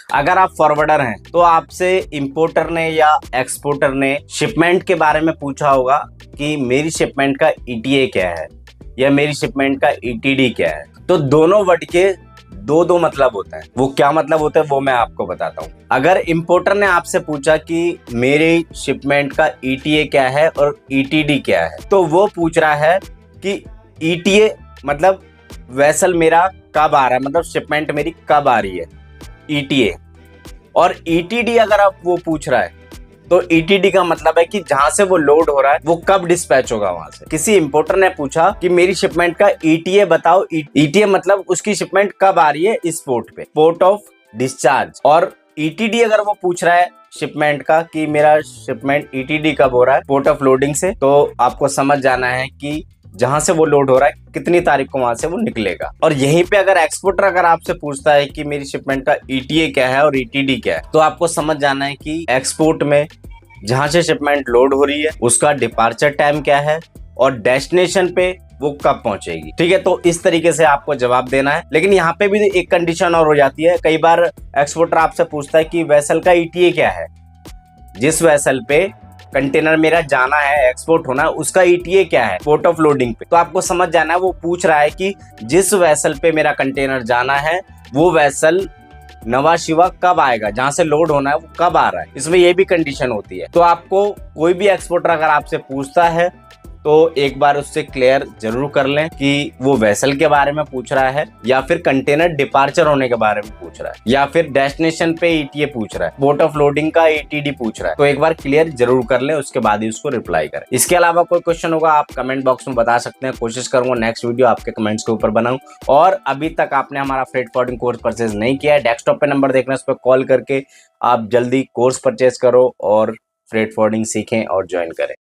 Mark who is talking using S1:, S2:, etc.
S1: अगर आप फॉरवर्डर हैं तो आपसे इंपोर्टर ने या एक्सपोर्टर ने शिपमेंट के बारे में पूछा होगा कि मेरी शिपमेंट का ईटीए क्या है या मेरी शिपमेंट का ईटीडी क्या है। तो दोनों वर्ड के दो मतलब होते हैं। वो क्या मतलब होता है वो मैं आपको बताता हूँ। अगर इंपोर्टर ने आपसे पूछा कि मेरी शिपमेंट का ईटीए क्या है और ईटीडी क्या है, तो वो पूछ रहा है कि ईटीए मतलब वेसल मेरा कब आ रहा है, मतलब शिपमेंट मेरी कब आ रही है, ईटीए। और ईटीडी अगर आप वो पूछ रहा है तो ईटीडी का मतलब है कि जहां से वो लोड हो रहा है वो कब डिस्पैच होगा वहां से। किसी इंपोर्टर ने पूछा कि मेरी शिपमेंट का ईटीए बताओ, ईटीए मतलब उसकी शिपमेंट कब आ रही है इस पोर्ट पे, पोर्ट ऑफ डिस्चार्ज। और ईटीडी अगर वो पूछ रहा है शिपमेंट का कि मेरा शिपमेंट ईटीडी कब हो रहा है, पोर्ट ऑफ लोडिंग से, तो आपको समझ जाना है कि जहां से वो लोड हो रहा है कितनी तारीख को वहां से वो निकलेगा। और यहीं पे अगर एक्सपोर्टर अगर आपसे पूछता है कि मेरी शिपमेंट का ईटीए क्या है और ईटीडी क्या है, तो आपको समझ जाना है कि एक्सपोर्ट में जहां से शिपमेंट लोड हो रही है उसका डिपार्चर टाइम क्या है और डेस्टिनेशन पे वो कब पहुंचेगी। ठीक है, तो इस तरीके से आपको जवाब देना है। लेकिन यहाँ पे भी एक कंडीशन और हो जाती है। कई बार एक्सपोर्टर आपसे पूछता है कि वेसल का ईटीए क्या है, जिस वेसल पे कंटेनर मेरा जाना है, एक्सपोर्ट होना है, उसका ईटीए क्या है पोर्ट ऑफ लोडिंग पे। तो आपको समझ जाना है वो पूछ रहा है कि जिस वेसल पे मेरा कंटेनर जाना है वो वेसल नवा शिवा कब आएगा, जहां से लोड होना है वो कब आ रहा है। इसमें ये भी कंडीशन होती है। तो आपको कोई भी एक्सपोर्टर अगर आपसे पूछता है तो एक बार उससे क्लियर जरूर कर लें कि वो वेसल के बारे में पूछ रहा है या फिर कंटेनर डिपार्चर होने के बारे में पूछ रहा है या फिर डेस्टिनेशन पे ईटीए पूछ रहा है, पोर्ट ऑफ लोडिंग का ईटीडी पूछ रहा है। तो एक बार क्लियर जरूर कर लें, उसके बाद ही उसको रिप्लाई करें। इसके अलावा कोई क्वेश्चन होगा आप कमेंट बॉक्स में बता सकते हैं। कोशिश करूंगा नेक्स्ट वीडियो आपके कमेंट्स के ऊपर बनाऊं। और अभी तक आपने हमारा फ्रेट फॉरवर्डिंग कोर्स परचेज नहीं किया है, डेस्कटॉप पे नंबर देखना, उस पर कॉल करके आप जल्दी कोर्स परचेज करो और फ्रेट फॉरवर्डिंग सीखें और ज्वाइन करें।